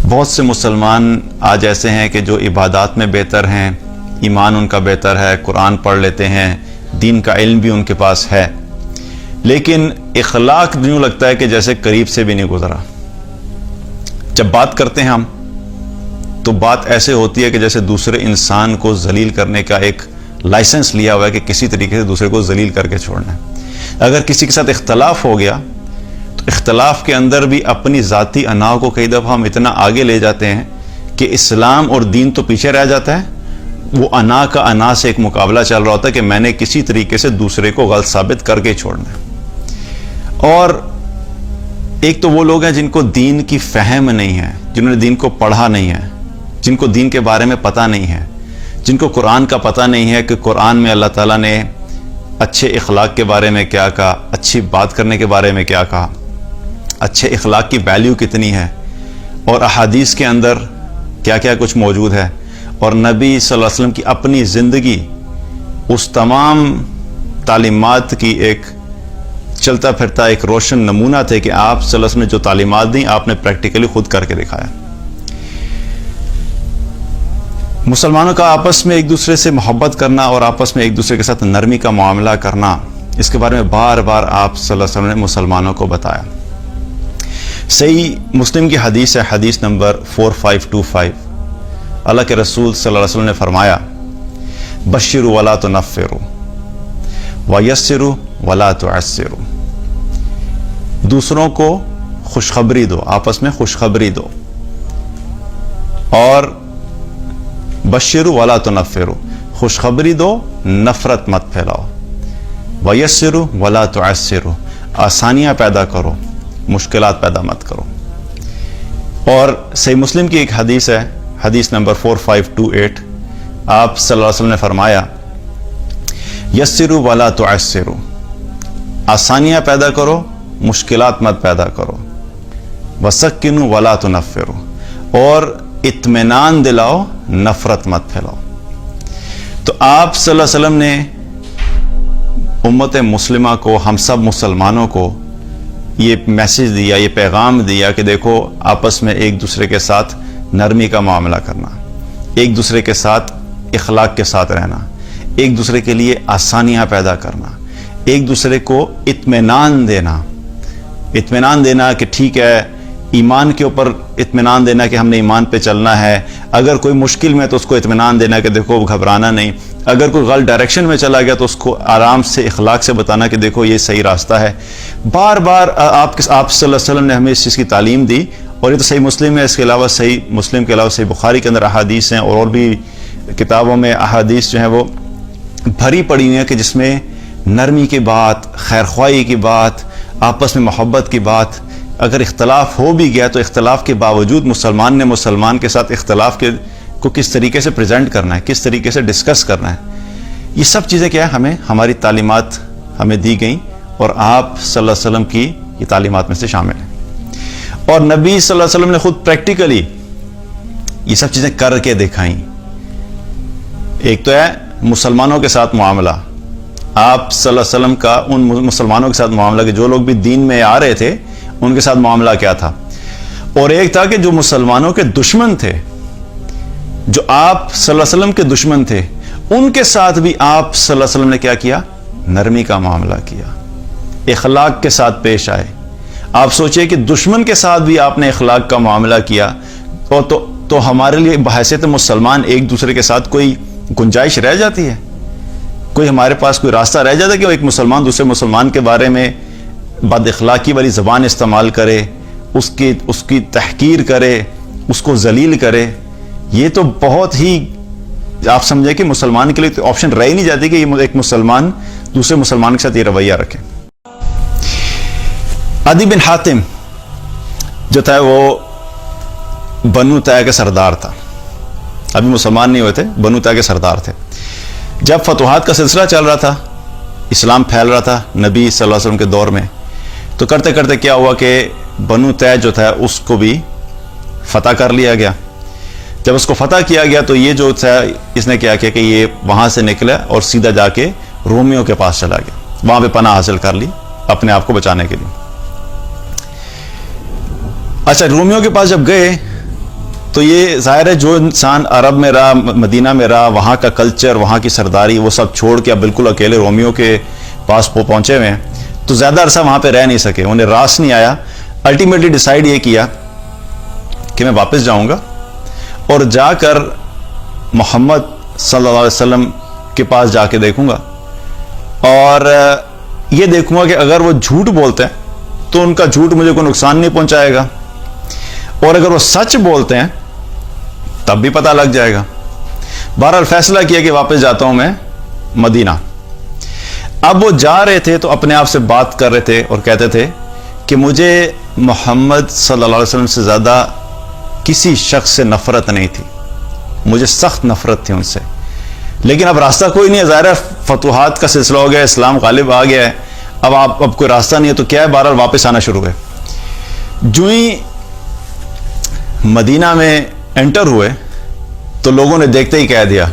بہت سے مسلمان آج ایسے ہیں کہ جو عبادات میں بہتر ہیں، ایمان ان کا بہتر ہے، قرآن پڑھ لیتے ہیں، دین کا علم بھی ان کے پاس ہے، لیکن اخلاق یوں لگتا ہے کہ جیسے قریب سے بھی نہیں گزرا۔ جب بات کرتے ہیں ہم تو بات ایسے ہوتی ہے کہ جیسے دوسرے انسان کو ذلیل کرنے کا ایک لائسنس لیا ہوا ہے کہ کسی طریقے سے دوسرے کو ذلیل کر کے چھوڑنا ہے۔ اگر کسی کے ساتھ اختلاف ہو گیا تو اختلاف کے اندر بھی اپنی ذاتی انا کو کئی دفعہ ہم اتنا آگے لے جاتے ہیں کہ اسلام اور دین تو پیچھے رہ جاتا ہے، وہ انا کا انا سے ایک مقابلہ چل رہا ہوتا ہے کہ میں نے کسی طریقے سے دوسرے کو غلط ثابت کر کے چھوڑنا ہے۔ اور ایک تو وہ لوگ ہیں جن کو دین کی فہم نہیں ہے، جنہوں نے دین کو پڑھا نہیں ہے، جن کو دین کے بارے میں پتہ نہیں ہے، جن کو قرآن کا پتہ نہیں ہے کہ قرآن میں اللہ تعالیٰ نے اچھے اخلاق کے بارے میں کیا کہا، اچھی بات کرنے کے بارے میں کیا کہا، اچھے اخلاق کی ویلیو کتنی ہے، اور احادیث کے اندر کیا کیا کچھ موجود ہے، اور نبی صلی اللہ علیہ وسلم کی اپنی زندگی اس تمام تعلیمات کی ایک چلتا پھرتا ایک روشن نمونہ تھے کہ آپ صلی اللہ علیہ وسلم نے جو تعلیمات دیں آپ نے پریکٹیکلی خود کر کے دکھایا۔ مسلمانوں کا آپس میں ایک دوسرے سے محبت کرنا اور آپس میں ایک دوسرے کے ساتھ نرمی کا معاملہ کرنا، اس کے بارے میں بار بار آپ صلی اللہ علیہ وسلم نے مسلمانوں کو بتایا۔ صحیح مسلم کی حدیث ہے، حدیث نمبر 4525، اللہ کے رسول صلی اللہ علیہ وسلم نے فرمایا، بشروا ولا تنفروا ویسروا ولا تعسروا، دوسروں کو خوشخبری دو، آپس میں خوشخبری دو، اور بشروا ولا تنفروا، خوشخبری دو، نفرت مت پھیلاؤ، ویسروا ولا تعسروا، آسانیاں پیدا کرو، مشکلات پیدا مت کرو۔ اور صحیح مسلم کی ایک حدیث ہے، حدیث نمبر 4528، آپ صلی اللہ علیہ وسلم نے فرمایا، یسروا ولا تعسروا، آسانیاں پیدا کرو، مشکلات مت پیدا کرو، وسکنوا ولا تنفروا، اور اطمینان دلاؤ، نفرت مت پھیلاؤ۔ تو آپ صلی اللہ علیہ وسلم نے امت مسلمہ کو، ہم سب مسلمانوں کو یہ میسج دیا، یہ پیغام دیا کہ دیکھو آپس میں ایک دوسرے کے ساتھ نرمی کا معاملہ کرنا، ایک دوسرے کے ساتھ اخلاق کے ساتھ رہنا، ایک دوسرے کے لیے آسانیاں پیدا کرنا، ایک دوسرے کو اطمینان دینا کہ ٹھیک ہے، ایمان کے اوپر اطمینان دینا کہ ہم نے ایمان پہ چلنا ہے، اگر کوئی مشکل میں تو اس کو اطمینان دینا کہ دیکھو گھبرانا نہیں، اگر کوئی غلط ڈائریکشن میں چلا گیا تو اس کو آرام سے اخلاق سے بتانا کہ دیکھو یہ صحیح راستہ ہے۔ بار بار آپ صلی اللہ علیہ وسلم نے ہمیں اس چیز کی تعلیم دی، اور یہ تو صحیح مسلم ہے، اس کے علاوہ صحیح مسلم کے علاوہ صحیح بخاری کے اندر احادیث ہیں، اور بھی کتابوں میں احادیث جو ہیں وہ بھری پڑی ہوئی ہیں کہ جس میں نرمی کی بات، خیرخواہی کی بات، آپس میں محبت کی بات، اگر اختلاف ہو بھی گیا تو اختلاف کے باوجود مسلمان نے مسلمان کے ساتھ اختلاف کو کس طریقے سے پریزنٹ کرنا ہے، کس طریقے سے ڈسکس کرنا ہے، یہ سب چیزیں کیا ہے ہمیں ہماری تعلیمات ہمیں دی گئیں، اور آپ صلی اللہ علیہ وسلم کی یہ تعلیمات میں سے شامل ہیں۔ اور نبی صلی اللہ علیہ وسلم نے خود پریکٹیکلی یہ سب چیزیں کر کے دکھائیں۔ ایک تو ہے مسلمانوں کے ساتھ معاملہ، آپ صلی اللہ علیہ وسلم کا ان مسلمانوں کے ساتھ معاملہ کہ جو لوگ بھی دین میں آ رہے تھے ان کے ساتھ معاملہ کیا تھا، اور ایک تھا کہ جو مسلمانوں کے دشمن تھے، جو آپ صلی اللہ علیہ وسلم کے دشمن تھے، ان کے ساتھ بھی آپ صلی اللہ علیہ وسلم نے کیا کیا، نرمی کا معاملہ کیا، اخلاق کے ساتھ پیش آئے۔ آپ سوچئے کہ دشمن کے ساتھ بھی آپ نے اخلاق کا معاملہ کیا، اور تو ہمارے لیے بحیثیت مسلمان ایک دوسرے کے ساتھ کوئی گنجائش رہ جاتی ہے، کوئی ہمارے پاس کوئی راستہ رہ جاتا ہے کہ ایک مسلمان دوسرے مسلمان کے بارے میں بد اخلاقی والی زبان استعمال کرے، اس کی تحقیر کرے، اس کو ذلیل کرے؟ یہ تو بہت ہی آپ سمجھے کہ مسلمان کے لیے آپشن رہ ہی نہیں جاتی کہ یہ ایک مسلمان دوسرے مسلمان کے ساتھ یہ رویہ رکھے۔ عدی بن حاتم جو تھا وہ بنو طیٰ کے سردار تھا، ابھی مسلمان نہیں ہوئے تھے، بنو طیٰ کے سردار تھے۔ جب فتوحات کا سلسلہ چل رہا تھا، اسلام پھیل رہا تھا نبی صلی اللہ علیہ وسلم کے دور میں، تو کرتے کرتے کیا ہوا کہ بنو طیٰ جو تھا اس کو بھی فتح کر لیا گیا۔ جب اس کو فتح کیا گیا تو یہ جو تھا اس نے کیا کیا کہ یہ وہاں سے نکلا اور سیدھا جا کے رومیوں کے پاس چلا گیا، وہاں پہ پناہ حاصل کر لی اپنے آپ کو بچانے کے لیے۔ اچھا، رومیوں کے پاس جب گئے تو یہ ظاہر ہے جو انسان عرب میں رہا، مدینہ میں رہا، وہاں کا کلچر، وہاں کی سرداری، وہ سب چھوڑ کے اب بالکل اکیلے رومیوں کے پاس پہنچے ہوئے ہیں، تو زیادہ عرصہ وہاں پہ رہ نہیں سکے، انہیں راس نہیں آیا. الٹیمیٹلی ڈیسائیڈ یہ کیا کہ میں واپس جاؤں گا اور جا کر محمد صلی اللہ علیہ وسلم کے پاس جا کے دیکھوں گا، اور یہ دیکھوں گا کہ اگر وہ جھوٹ بولتے ہیں تو ان کا جھوٹ مجھے کوئی نقصان نہیں پہنچائے گا، اور اگر وہ سچ بولتے ہیں تب بھی پتہ لگ جائے گا. بہرحال فیصلہ کیا کہ واپس جاتا ہوں میں مدینہ. اب وہ جا رہے تھے تو اپنے آپ سے بات کر رہے تھے اور کہتے تھے کہ مجھے محمد صلی اللہ علیہ وسلم سے زیادہ کسی شخص سے نفرت نہیں تھی، مجھے سخت نفرت تھی ان سے، لیکن اب راستہ کوئی نہیں ہے، ظاہر ہے فتوحات کا سلسلہ ہو گیا، اسلام غالب آ گیا ہے، اب کوئی راستہ نہیں ہے، تو کیا ہے، بہرحال واپس آنا شروع ہوئے. جو ہی مدینہ میں انٹر ہوئے تو لوگوں نے دیکھتے ہی کہہ دیا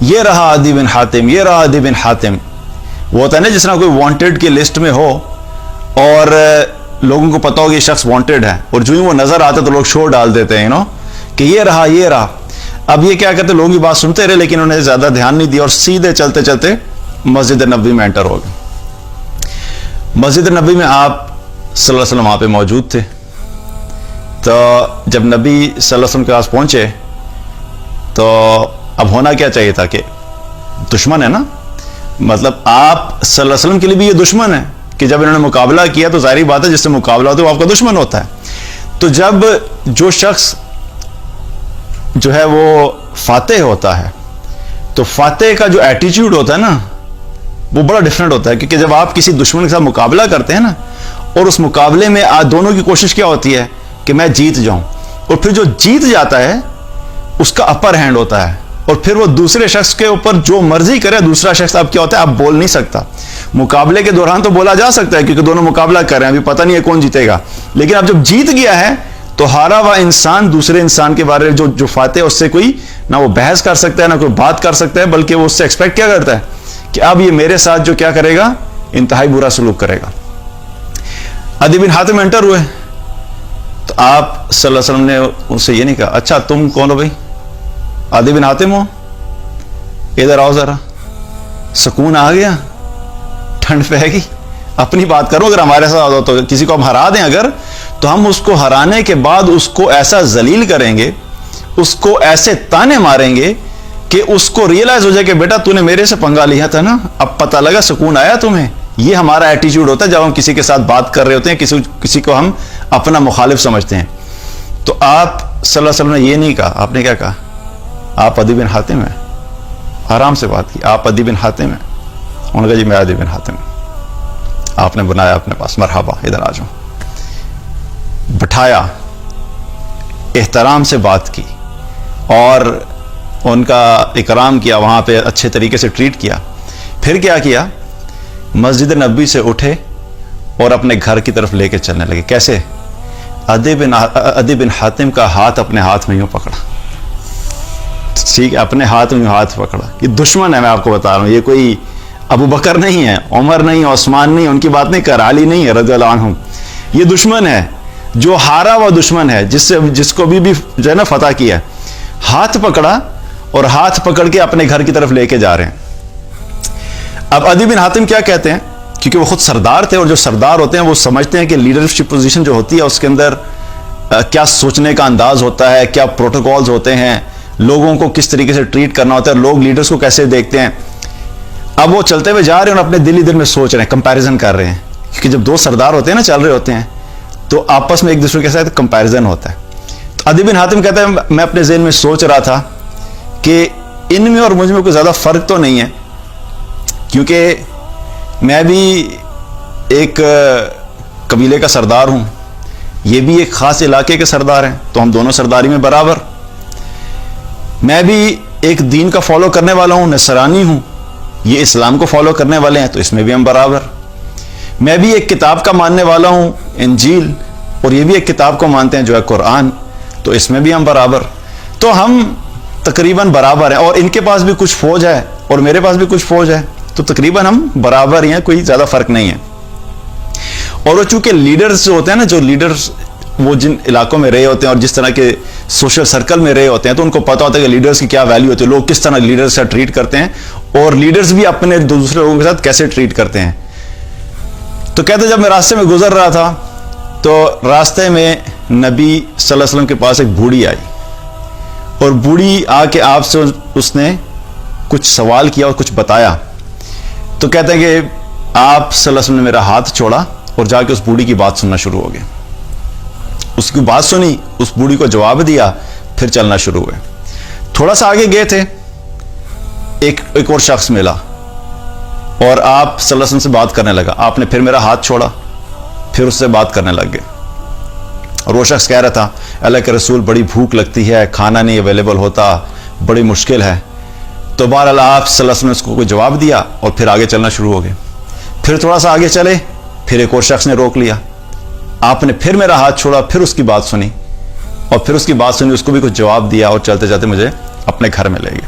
یہ رہا عدی بن حاتم، یہ رہا عدی بن حاتم. وہ ہوتا ہے نا جس طرح کوئی وانٹڈ کی لسٹ میں ہو اور لوگوں کو پتا ہو کہ یہ شخص وانٹڈ ہے، اور جو ہی وہ نظر آتا تو لوگ شور ڈال دیتے ہیں کہ یہ رہا یہ رہا. اب یہ کیا کرتے، لوگوں کی بات سنتے رہے لیکن انہیں زیادہ دھیان نہیں دیا اور سیدھے چلتے چلتے مسجد نبوی میں انٹر ہو گئے. مسجد نبوی میں آپ صلی اللہ علیہ وسلم وہاں پہ موجود تھے. تو جب نبی صلی اللہ علیہ وسلم کے پاس پہنچے تو اب ہونا کیا چاہیے تھا کہ دشمن ہے نا، مطلب آپ صلی اللہ علیہ وسلم کے لیے بھی یہ دشمن ہے کہ جب انہوں نے مقابلہ کیا تو ظاہری بات ہے جس سے مقابلہ ہوتا ہے وہ آپ کا دشمن ہوتا ہے. تو جب جو شخص جو ہے وہ فاتح ہوتا ہے تو فاتح کا جو ایٹیٹیوڈ ہوتا ہے نا وہ بڑا ڈفرینٹ ہوتا ہے، کیونکہ جب آپ کسی دشمن کے ساتھ مقابلہ کرتے ہیں نا اور اس مقابلے میں دونوں کی کوشش کیا ہوتی ہے کہ میں جیت جاؤں، اور پھر جو جیت جاتا ہے اس کا اپر ہینڈ ہوتا ہے، اور پھر وہ دوسرے شخص کے اوپر جو مرضی کرے. دوسرا شخص اب کیا ہوتا ہے، اب بول نہیں سکتا. مقابلے کے دوران تو بولا جا سکتا ہے کیونکہ دونوں مقابلہ کر رہے ہیں، ابھی پتہ نہیں ہے کون جیتے گا، لیکن اب جب جیت گیا ہے تو ہارا ہوا انسان دوسرے انسان کے بارے میں جو فاتح ہے اس سے کوئی نہ وہ بحث کر سکتا ہے نہ کوئی بات کر سکتا ہے، بلکہ وہ اس سے ایکسپیکٹ کیا کرتا ہے کہ اب یہ میرے ساتھ جو کیا کرے گا، انتہائی برا سلوک کرے گا. عدی بن حاتم انٹر ہوئے تو آپ صلی اللہ علیہ وسلم نے ان سے یہ نہیں کہا اچھا تم کون ہو بھائی، عدی بن حاتم ہو، ادھر آؤ ذرا. سکون آ گیا، ٹھنڈ پہ گی. اپنی بات کرو، اگر ہمارے ساتھ ہو تو کسی کو ہم ہرا دیں اگر، تو ہم اس کو ہرانے کے بعد اس کو ایسا ذلیل کریں گے، اس کو ایسے تانے ماریں گے کہ اس کو ریئلائز ہو جائے کہ بیٹا تو نے میرے سے پنگا لیا تھا نا، اب پتہ لگا، سکون آیا تمہیں. یہ ہمارا ایٹیٹیوڈ ہوتا ہے جب ہم کسی کے ساتھ بات کر رہے ہوتے ہیں، کسی کو ہم اپنا مخالف سمجھتے ہیں. تو آپ صلی اللہ علیہ وسلم نے یہ نہیں کہا، آپ نے کیا کہا، آپ عدی بن حاتم ہیں. آرام سے بات کی، آپ عدی بن حاتم ہیں. انہوں نے کہا جی میں عدی بن حاتم ہوں. آپ نے بنایا اپنے پاس، مرحبا ادھر آ جاؤ، بٹھایا، احترام سے بات کی اور ان کا اکرام کیا، وہاں پہ اچھے طریقے سے ٹریٹ کیا. پھر کیا کیا، مسجد نبوی سے اٹھے اور اپنے گھر کی طرف لے کے چلنے لگے. کیسے، عدی بن حاتم کا ہاتھ اپنے ہاتھ میں یوں پکڑا، ٹھیک ہے، اپنے ہاتھ میں ہاتھ پکڑا. یہ دشمن ہے، میں آپ کو بتا رہا ہوں، یہ کوئی ابو بکر نہیں ہے، عمر نہیں، عثمان نہیں، ان کی بات نہیں کر، علی نہیں ہے رضی اللہ عنہم. یہ دشمن ہے جو ہارا ہوا دشمن ہے، جس کو بھی جو ہے نا فتح کیا ہے. ہاتھ پکڑا اور ہاتھ پکڑ کے اپنے گھر کی طرف لے کے جا رہے ہیں. اب عدی بن حاتم کیا کہتے ہیں، کیونکہ وہ خود سردار تھے، اور جو سردار ہوتے ہیں وہ سمجھتے ہیں کہ لیڈرشپ پوزیشن جو ہوتی ہے اس کے اندر کیا سوچنے کا انداز ہوتا ہے، کیا پروٹوکولز ہوتے ہیں، لوگوں کو کس طریقے سے ٹریٹ کرنا ہوتا ہے، لوگ لیڈرز کو کیسے دیکھتے ہیں. اب وہ چلتے ہوئے جا رہے ہیں اور اپنے دل میں سوچ رہے ہیں، کمپیریزن کر رہے ہیں، کیونکہ جب دو سردار ہوتے ہیں نا چل رہے ہوتے ہیں تو آپس میں ایک دوسرے کے ساتھ کمپیریزن ہوتا ہے. تو عدی بن حاتم کہتا ہے میں اپنے ذہن میں سوچ رہا تھا کہ ان میں اور مجھ میں کوئی زیادہ فرق تو نہیں ہے، کیونکہ میں بھی ایک قبیلے کا سردار ہوں، یہ بھی ایک خاص علاقے کے سردار ہیں، تو ہم دونوں سرداری میں برابر. میں بھی ایک دین کا فالو کرنے والا ہوں، نصرانی ہوں، یہ اسلام کو فالو کرنے والے ہیں، تو اس میں بھی ہم برابر. میں بھی ایک کتاب کا ماننے والا ہوں، انجیل، اور یہ بھی ایک کتاب کو مانتے ہیں جو ہے قرآن، تو اس میں بھی ہم برابر. تو ہم تقریباً برابر ہیں، اور ان کے پاس بھی کچھ فوج ہے اور میرے پاس بھی کچھ فوج ہے، تو تقریباً ہم برابر ہی ہیں، کوئی زیادہ فرق نہیں ہے. اور وہ چونکہ لیڈرز جو ہوتے ہیں نا، جو لیڈرز وہ جن علاقوں میں رہے ہوتے ہیں اور جس طرح کے سوشل سرکل میں رہے ہوتے ہیں تو ان کو پتا ہوتا ہے کہ لیڈرز کی کیا ویلیو ہوتی ہے, لوگ کس طرح لیڈرز سے ٹریٹ کرتے ہیں اور لیڈرز بھی اپنے دوسرے لوگوں کے ساتھ کیسے ٹریٹ کرتے ہیں. تو کہتے ہیں جب میں راستے میں گزر رہا تھا تو راستے میں نبی صلی اللہ علیہ وسلم کے پاس ایک بوڑھی آئی, اور بوڑھی آ کے آپ سے اس نے کچھ سوال کیا اور کچھ بتایا. تو کہتے ہیں کہ آپ صلی اللہ علیہ وسلم نے میرا ہاتھ چھوڑا اور جا کے اس بوڑھی کی بات سننا شروع ہو گئے. اس کی بات سنی, اس بوڑھی کو جواب دیا, پھر چلنا شروع ہوئے. تھوڑا سا آگے گئے تھے, ایک اور شخص ملا اور آپ صلی اللہ علیہ وسلم سے بات کرنے لگا. آپ نے پھر میرا ہاتھ چھوڑا, پھر اس سے بات کرنے لگ گئے. اور وہ شخص کہہ رہا تھا اللہ کے رسول بڑی بھوک لگتی ہے, کھانا نہیں اویلیبل ہوتا, بڑی مشکل ہے. تو بہرحال آپ صلی اللہ علیہ وسلم نے اس کو کوئی جواب دیا اور پھر آگے چلنا شروع ہو گئے. پھر تھوڑا سا آگے چلے, پھر ایک اور شخص نے روک لیا. آپ نے پھر میرا ہاتھ چھوڑا, پھر اس کی بات سنی, اور پھر اس کی بات سنی, اس کو بھی کچھ جواب دیا اور چلتے چلتے مجھے اپنے گھر میں لے گئے.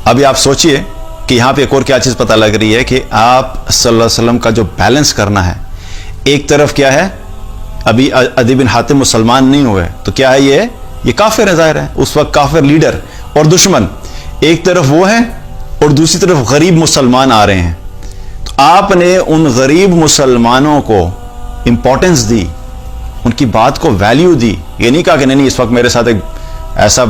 ابھی آپ سوچئے کہ یہاں پہ ایک اور کیا چیز پتہ لگ رہی ہے کہ آپ صلی اللہ علیہ وسلم کا جو بیلنس کرنا ہے, ایک طرف کیا ہے, ابھی عدی بن حاتم مسلمان نہیں ہوئے تو کیا ہے, یہ کافر ہے, ظاہر ہے اس وقت کافر لیڈر اور دشمن ایک طرف وہ ہیں اور دوسری طرف غریب مسلمان آ رہے ہیں. تو آپ نے ان غریب مسلمانوں کو امپورٹنس دی, ان کی بات کو ویلیو دی. یہ نہیں کہا کہ نہیں اس وقت میرے ساتھ ایک ایسا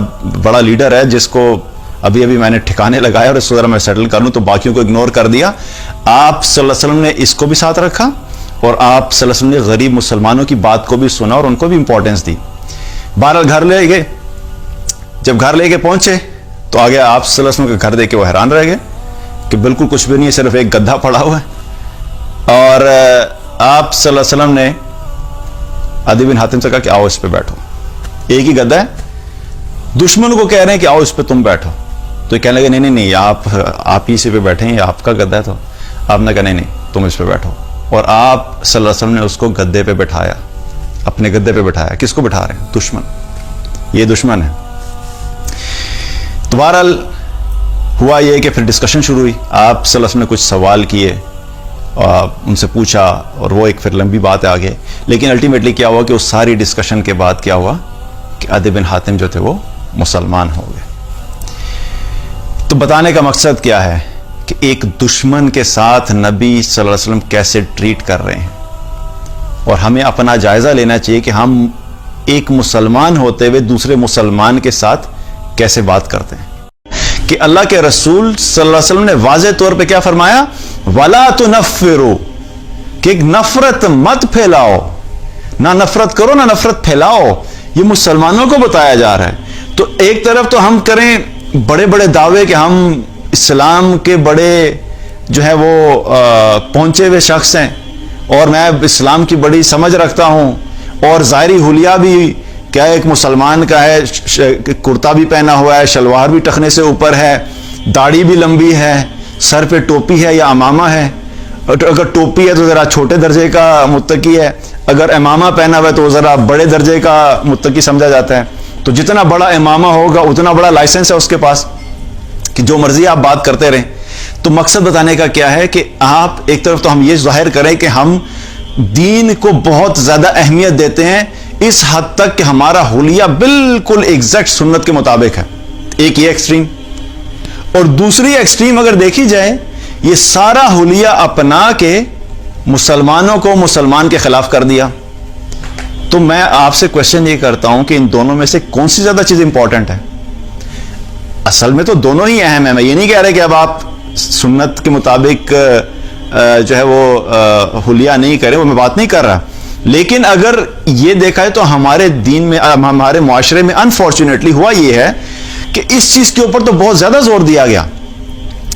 بڑا لیڈر ہے جس کو ابھی میں نے ٹھکانے لگایا اور اس کو ذرا میں سیٹل کر لوں, تو باقیوں کو اگنور کر دیا. آپ صلی اللہ علیہ وسلم نے اس کو بھی ساتھ رکھا اور آپ صلی اللہ علیہ وسلم نے غریب مسلمانوں کی بات کو بھی سنا اور ان کو بھی امپورٹنس دی. بہرحال گھر لے گئے. جب گھر لے کے پہنچے تو آگے آپ صلی اللہ علیہ وسلم کا گھر دیکھ کے وہ حیران رہ گئے کہ بالکل کچھ بھی نہیں ہے, صرف ایک گدھا پڑا ہوا ہے. اور آپ صلی اللہ علیہ وسلم نے عدی بن حاتم سے کہا کہ آؤ اس پہ بیٹھو. ایک ہی گدھا ہے, دشمن کو کہہ رہے ہیں کہ آؤ اس پہ تم بیٹھو. تو یہ کہنے لگے نہیں آپ اسی پہ بیٹھے ہیں, یہ آپ کا گدھا ہے. تو آپ نے کہا نہیں تم اس پہ بیٹھو. اور آپ صلی اللہ علیہ وسلم نے اس کو گدھے پہ بٹھایا, اپنے گدھے پہ بٹھایا. کس کو بٹھا رہے ہیں؟ دشمن. یہ دشمن ہے. تو بہرحال ہوا یہ کہ پھر ڈسکشن شروع ہوئی. آپ صلی اللہ علیہ وسلم نے کچھ سوال کیے, ان سے پوچھا, اور وہ ایک پھر لمبی بات ہے آگے. لیکن الٹیمیٹلی کیا ہوا کہ اس ساری ڈسکشن کے بعد کیا ہوا کہ عدی بن حاتم جو تھے وہ مسلمان ہو گئے. تو بتانے کا مقصد کیا ہے کہ ایک دشمن کے ساتھ نبی صلی اللہ علیہ وسلم کیسے ٹریٹ کر رہے ہیں, اور ہمیں اپنا جائزہ لینا چاہیے کہ ہم ایک مسلمان ہوتے ہوئے دوسرے مسلمان کے ساتھ کیسے بات کرتے ہیں. کہ اللہ کے رسول صلی اللہ علیہ وسلم نے واضح طور پہ کیا فرمایا, وَلَا تُنَفِّرُوا, کہ ایک نفرت مت پھیلاؤ, نہ نفرت کرو نہ نفرت پھیلاؤ. یہ مسلمانوں کو بتایا جا رہا ہے. تو ایک طرف تو ہم کریں بڑے بڑے دعوے کہ ہم اسلام کے بڑے جو ہے وہ پہنچے ہوئے شخص ہیں اور میں اسلام کی بڑی سمجھ رکھتا ہوں, اور ظاہری حلیہ بھی کیا ایک مسلمان کا ہے, کرتا بھی پہنا ہوا ہے, شلوار بھی ٹخنے سے اوپر ہے, داڑھی بھی لمبی ہے, سر پہ ٹوپی ہے یا امامہ ہے. اگر ٹوپی ہے تو ذرا چھوٹے درجے کا متقی ہے, اگر امامہ پہنا ہوا ہے تو ذرا بڑے درجے کا متقی سمجھا جاتا ہے. تو جتنا بڑا امامہ ہوگا اتنا بڑا لائسنس ہے اس کے پاس کہ جو مرضی آپ بات کرتے رہیں. تو مقصد بتانے کا کیا ہے کہ آپ ایک طرف تو ہم یہ ظاہر کریں کہ ہم دین کو بہت زیادہ اہمیت دیتے ہیں, اس حد تک کہ ہمارا حلیہ بالکل ایگزیکٹ سنت کے مطابق ہے. ایک یہ ایکسٹریم. اور دوسری ایکسٹریم اگر دیکھی جائے, یہ سارا حلیہ اپنا کے مسلمانوں کو مسلمان کے خلاف کر دیا. تو میں آپ سے کوشچن یہ کرتا ہوں کہ ان دونوں میں سے کون سی زیادہ چیز امپورٹنٹ ہے؟ اصل میں تو دونوں ہی اہم ہیں. میں یہ نہیں کہہ رہا کہ اب آپ سنت کے مطابق جو ہے وہ حلیہ نہیں کریں, وہ میں بات نہیں کر رہا. لیکن اگر یہ دیکھا ہے تو ہمارے دین میں, ہمارے معاشرے میں انفارچونیٹلی ہوا یہ ہے کہ اس چیز کے اوپر تو بہت زیادہ زور دیا گیا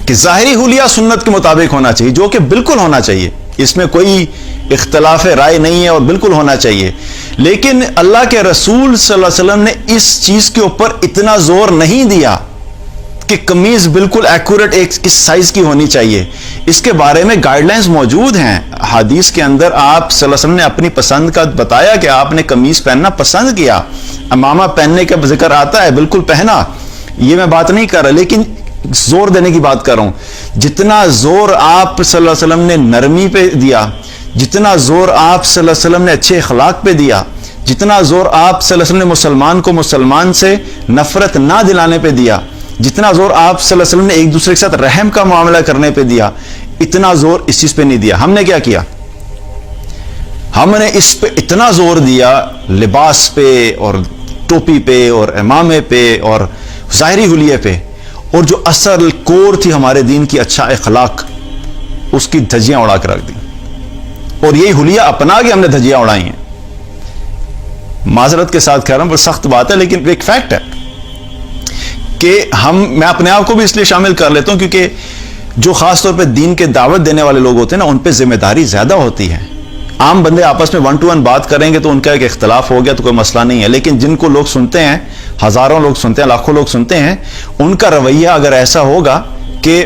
کہ ظاہری حلیہ سنت کے مطابق ہونا چاہیے, جو کہ بالکل ہونا چاہیے, اس میں کوئی اختلاف رائے نہیں ہے اور بالکل ہونا چاہیے. لیکن اللہ کے رسول صلی اللہ علیہ وسلم نے اس چیز کے اوپر اتنا زور نہیں دیا کہ قمیض بالکل ایکوریٹ ایک کس سائز کی ہونی چاہیے. اس کے بارے میں گائیڈ لائنز موجود ہیں حدیث کے اندر. آپ صلی اللہ علیہ وسلم نے اپنی پسند کا بتایا کہ آپ نے قمیض پہننا پسند کیا, امامہ پہننے کا ذکر آتا ہے, بالکل پہنا, یہ میں بات نہیں کر رہا, لیکن زور دینے کی بات کر رہا ہوں. جتنا زور آپ صلی اللہ علیہ وسلم نے نرمی پہ دیا, جتنا زور آپ صلی اللہ علیہ وسلم نے اچھے اخلاق پہ دیا، جتنا زور آپ صلی اللہ علیہ وسلم نے مسلمان کو مسلمان سے نفرت نہ دلانے پہ دیا، جتنا زور آپ صلی اللہ علیہ وسلم نے ایک دوسرے کے ساتھ رحم کا معاملہ کرنے پہ دیا، اتنا زور اس چیز پہ نہیں دیا۔ ہم نے کیا کیا؟ ہم نے اس پہ اتنا زور دیا، لباس پہ اور ٹوپی پہ اور امامے پہ اور ظاہری حلیے پہ، اور جو اصل کور تھی ہمارے دین کی، اچھا اخلاق، اس کی دھجیاں اڑا کے رکھ دی، اور یہی حلیہ اپنا کے ہم نے دھجیاں اڑائی ہیں۔ معذرت کے ساتھ کہہ رہا ہوں، بس سخت بات ہے لیکن ایک فیکٹ ہے کہ میں اپنے آپ کو بھی اس لیے شامل کر لیتا ہوں کیونکہ جو خاص طور پہ دین کے دعوت دینے والے لوگ ہوتے ہیں نا، ان پہ ذمہ داری زیادہ ہوتی ہے۔ عام بندے آپس میں 1 to 1 بات کریں گے تو ان کا ایک اختلاف ہو گیا تو کوئی مسئلہ نہیں ہے، لیکن جن کو لوگ سنتے ہیں، ہزاروں لوگ سنتے ہیں، لاکھوں لوگ سنتے ہیں، ان کا رویہ اگر ایسا ہوگا کہ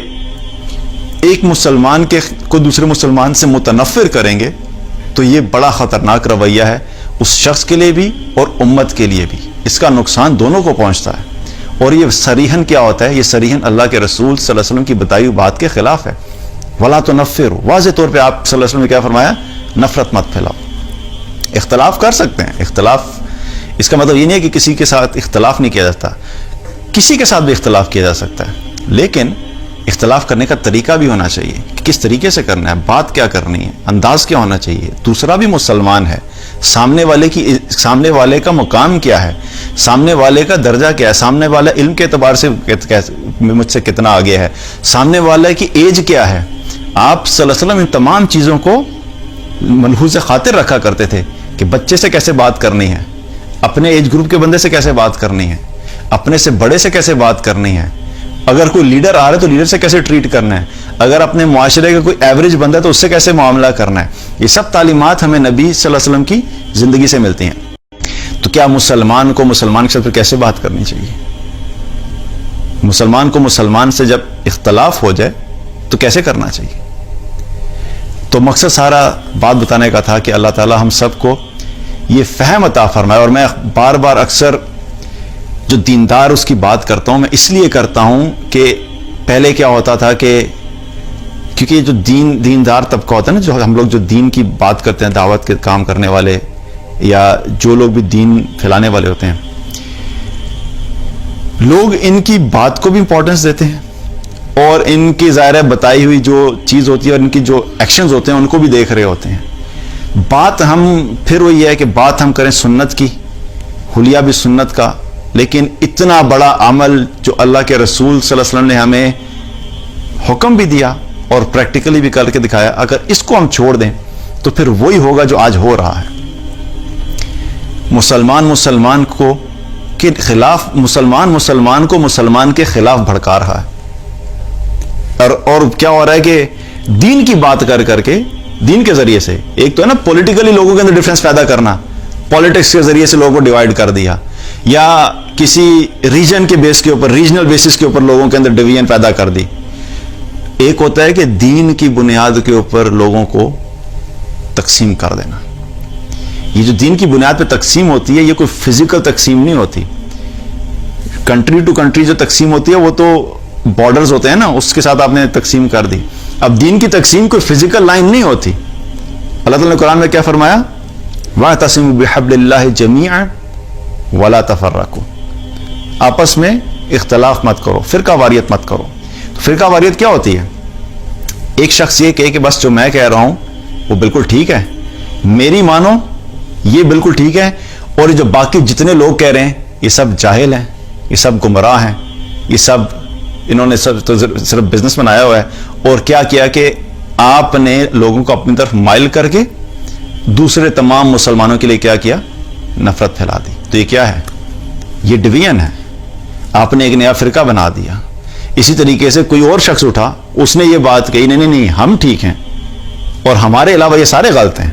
ایک مسلمان کو دوسرے مسلمان سے متنفر کریں گے تو یہ بڑا خطرناک رویہ ہے، اس شخص کے لیے بھی اور امت کے لیے بھی۔ اس کا نقصان دونوں کو پہنچتا ہے، اور یہ صریحاً کیا ہوتا ہے؟ یہ صریحاً اللہ کے رسول صلی اللہ علیہ وسلم کی بتائی ہوئی بات کے خلاف ہے۔ وَلَا تُنَفِّرُوا، واضح طور پہ آپ صلی اللہ علیہ وسلم نے کیا فرمایا؟ نفرت مت پھیلاؤ۔ اختلاف کر سکتے ہیں، اختلاف اس کا مطلب یہ نہیں ہے کہ کسی کے ساتھ اختلاف نہیں کیا جاتا، کسی کے ساتھ بھی اختلاف کیا جا سکتا ہے، لیکن اختلاف کرنے کا طریقہ بھی ہونا چاہیے کہ کس طریقے سے کرنا ہے، بات کیا کرنی ہے، انداز کیا ہونا چاہیے، دوسرا بھی مسلمان ہے، سامنے والے کا مقام کیا ہے، سامنے والے کا درجہ کیا ہے، سامنے والا علم کے اعتبار سے مجھ سے کتنا آگے ہے، سامنے والے کی ایج کیا ہے۔ آپ صلی اللہ علیہ وسلم ان تمام چیزوں کو ملحوظ خاطر رکھا کرتے تھے کہ بچے سے کیسے بات کرنی ہے، اپنے ایج گروپ کے بندے سے کیسے بات کرنی ہے، اپنے سے بڑے سے کیسے بات کرنی ہے، اگر کوئی لیڈر آ رہا ہے تو لیڈر سے کیسے ٹریٹ کرنا ہے، اگر اپنے معاشرے کا کوئی ایوریج بندہ ہے تو اس سے کیسے معاملہ کرنا ہے۔ یہ سب تعلیمات ہمیں نبی صلی اللہ علیہ وسلم کی زندگی سے ملتی ہیں۔ تو کیا مسلمان کو مسلمان کے ساتھ کیسے بات کرنی چاہیے؟ مسلمان کو مسلمان سے جب اختلاف ہو جائے تو کیسے کرنا چاہیے؟ تو مقصد سارا بات بتانے کا تھا کہ اللہ تعالی ہم سب کو یہ فہم عطا فرمائے، اور میں بار بار اکثر جو دیندار اس کی بات کرتا ہوں، میں اس لیے کرتا ہوں کہ پہلے کیا ہوتا تھا کہ کیونکہ یہ جو دیندار طبقہ ہوتا ہے نا، جو ہم لوگ جو دین کی بات کرتے ہیں، دعوت کے کام کرنے والے یا جو لوگ بھی دین پھیلانے والے ہوتے ہیں، لوگ ان کی بات کو بھی امپورٹنس دیتے ہیں اور ان کی ظاہر بتائی ہوئی جو چیز ہوتی ہے اور ان کی جو ایکشنز ہوتے ہیں ان کو بھی دیکھ رہے ہوتے ہیں۔ بات ہم پھر وہی ہے کہ بات ہم کریں سنت کی، حلیہ بھی سنت کا، لیکن اتنا بڑا عمل جو اللہ کے رسول صلی اللہ علیہ وسلم نے ہمیں حکم بھی دیا اور پریکٹیکلی بھی کر کے دکھایا، اگر اس کو ہم چھوڑ دیں تو پھر وہی ہوگا جو آج ہو رہا ہے۔ مسلمان کو کے خلاف، مسلمان کو مسلمان کے خلاف بھڑکا رہا ہے، اور کیا ہو رہا ہے کہ دین کی بات کر کے دین کے ذریعے سے، ایک تو ہے نا پولیٹیکلی لوگوں کے اندر ڈفرینس پیدا کرنا، پالیٹکس کے ذریعے سے لوگوں کو ڈیوائیڈ کر دیا، یا کسی ریجن کے بیس کے اوپر، ریجنل بیسس کے اوپر لوگوں کے اندر ڈویژن پیدا کر دی۔ ایک ہوتا ہے کہ دین کی بنیاد کے اوپر لوگوں کو تقسیم کر دینا۔ یہ جو دین کی بنیاد پہ تقسیم ہوتی ہے یہ کوئی فزیکل تقسیم نہیں ہوتی، کنٹری ٹو کنٹری جو تقسیم ہوتی ہے وہ تو بارڈرز ہوتے ہیں نا، اس کے ساتھ آپ نے تقسیم کر دی۔ اب دین کی تقسیم کوئی فزیکل لائن نہیں ہوتی۔ اللہ تعالیٰ نے قرآن میں کیا فرمایا؟ وَاعْتَصِمُوا بِحَبْلِ اللَّهِ جَمِيعًا وَلَا تَفَرَّقُوا، آپس میں اختلاف مت کرو، فرقہ واریت مت کرو۔ تو فرقہ واریت کیا ہوتی ہے؟ ایک شخص یہ کہے کہ بس جو میں کہہ رہا ہوں وہ بالکل ٹھیک ہے، میری مانو یہ بالکل ٹھیک ہے، اور جو باقی جتنے لوگ کہہ رہے ہیں یہ سب جاہل ہیں، یہ سب گمراہ ہیں، یہ سب انہوں نے صرف بزنس بنایا ہوا ہے۔ اور کیا کیا کہ آپ نے لوگوں کو اپنی طرف مائل کر کے دوسرے تمام مسلمانوں کے لیے کیا کیا؟ نفرت پھیلا دی۔ تو یہ کیا ہے؟ یہ ڈویژن ہے، آپ نے ایک نیا فرقہ بنا دیا۔ اسی طریقے سے کوئی اور شخص اٹھا، اس نے یہ بات کہی نہیں ہم ٹھیک ہیں اور ہمارے علاوہ یہ سارے غلط ہیں،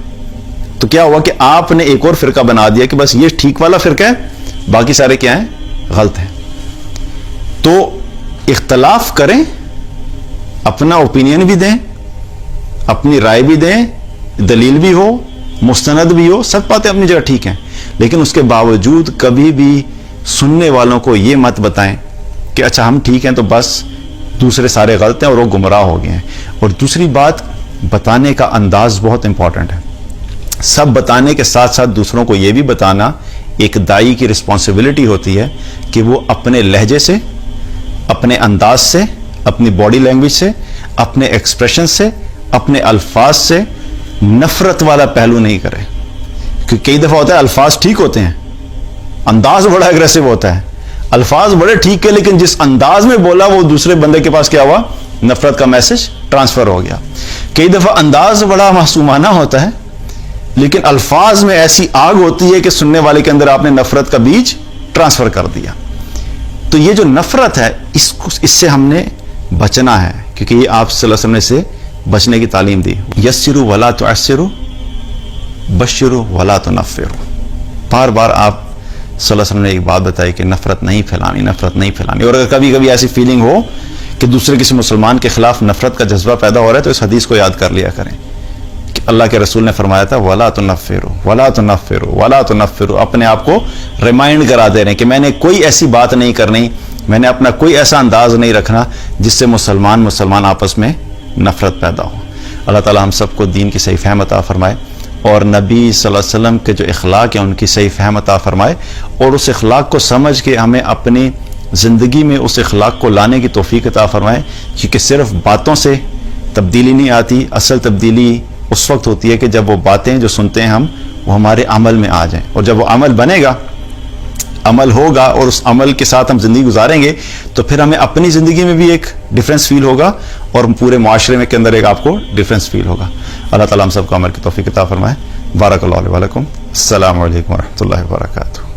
تو کیا ہوا کہ آپ نے ایک اور فرقہ بنا دیا کہ بس یہ ٹھیک والا فرقہ ہے، باقی سارے کیا ہیں؟ غلط ہیں۔ تو اختلاف کریں، اپنا اوپینین بھی دیں، اپنی رائے بھی دیں، دلیل بھی ہو، مستند بھی ہو، سب باتیں اپنی جگہ ٹھیک ہیں، لیکن اس کے باوجود کبھی بھی سننے والوں کو یہ مت بتائیں کہ اچھا ہم ٹھیک ہیں تو بس دوسرے سارے غلط ہیں اور وہ گمراہ ہو گئے ہیں۔ اور دوسری بات، بتانے کا انداز بہت امپورٹنٹ ہے. سب بتانے کے ساتھ ساتھ دوسروں کو یہ بھی بتانا ایک دائی کی رسپانسبلٹی ہوتی ہے کہ وہ اپنے لہجے سے، اپنے انداز سے، اپنی باڈی لینگویج سے، اپنے ایکسپریشن سے، اپنے الفاظ سے نفرت والا پہلو نہیں کرے. کیونکہ کئی دفعہ ہوتا ہے الفاظ ٹھیک ہوتے ہیں، انداز بڑا اگریسو ہوتا ہے، الفاظ بڑے ٹھیک ہے، لیکن جس انداز میں بولا وہ دوسرے بندے کے پاس کیا ہوا؟ نفرت کا میسج ٹرانسفر ہو گیا. کئی دفعہ انداز بڑا معصومانہ ہوتا ہے، لیکن الفاظ میں ایسی آگ ہوتی ہے کہ سننے والے کے اندر آپ نے نفرت کا بیج ٹرانسفر کر دیا. تو یہ جو نفرت ہے اس سے ہم نے بچنا ہے، کیونکہ یہ آپ صلی اللہ علیہ وسلم نے سے بچنے کی تعلیم دی. یسروا ولا تعسروا بشروا ولا تنفروا. بار بار آپ صلی اللہ علیہ وسلم نے ایک بات بتائی کہ نفرت نہیں پھیلانی، نفرت نہیں پھیلانی. اور اگر کبھی کبھی ایسی فیلنگ ہو کہ دوسرے کسی مسلمان کے خلاف نفرت کا جذبہ پیدا ہو رہا ہے تو اس حدیث کو یاد کر لیا کریں کہ اللہ کے رسول نے فرمایا تھا ولا تنفروا ولا تنفروا ولا تنفروا. اپنے آپ کو ریمائنڈ کرا دے رہے ہیں کہ میں نے کوئی ایسی بات نہیں کرنی، میں نے اپنا کوئی ایسا انداز نہیں رکھنا جس سے مسلمان آپس میں نفرت پیدا ہو. اللہ تعالی ہم سب کو دین کی صحیح فہم عطا فرمائے اور نبی صلی اللہ علیہ وسلم کے جو اخلاق ہیں ان کی صحیح فہم عطا فرمائے، اور اس اخلاق کو سمجھ کے ہمیں اپنی زندگی میں اس اخلاق کو لانے کی توفیق عطا فرمائے. کیونکہ صرف باتوں سے تبدیلی نہیں آتی، اصل تبدیلی اس وقت ہوتی ہے کہ جب وہ باتیں جو سنتے ہیں ہم وہ ہمارے عمل میں آ جائیں. اور جب وہ عمل بنے گا، عمل ہوگا اور اس عمل کے ساتھ ہم زندگی گزاریں گے تو پھر ہمیں اپنی زندگی میں بھی ایک ڈفرینس فیل ہوگا اور پورے معاشرے میں کے اندر ایک آپ کو ڈفرینس فیل ہوگا. اللہ تعالیٰ ہم سب کو عمل کی توفیق عطا فرمائے. بارک اللہ علیہ وسلم. السلام علیکم ورحمۃ اللہ وبرکاتہ.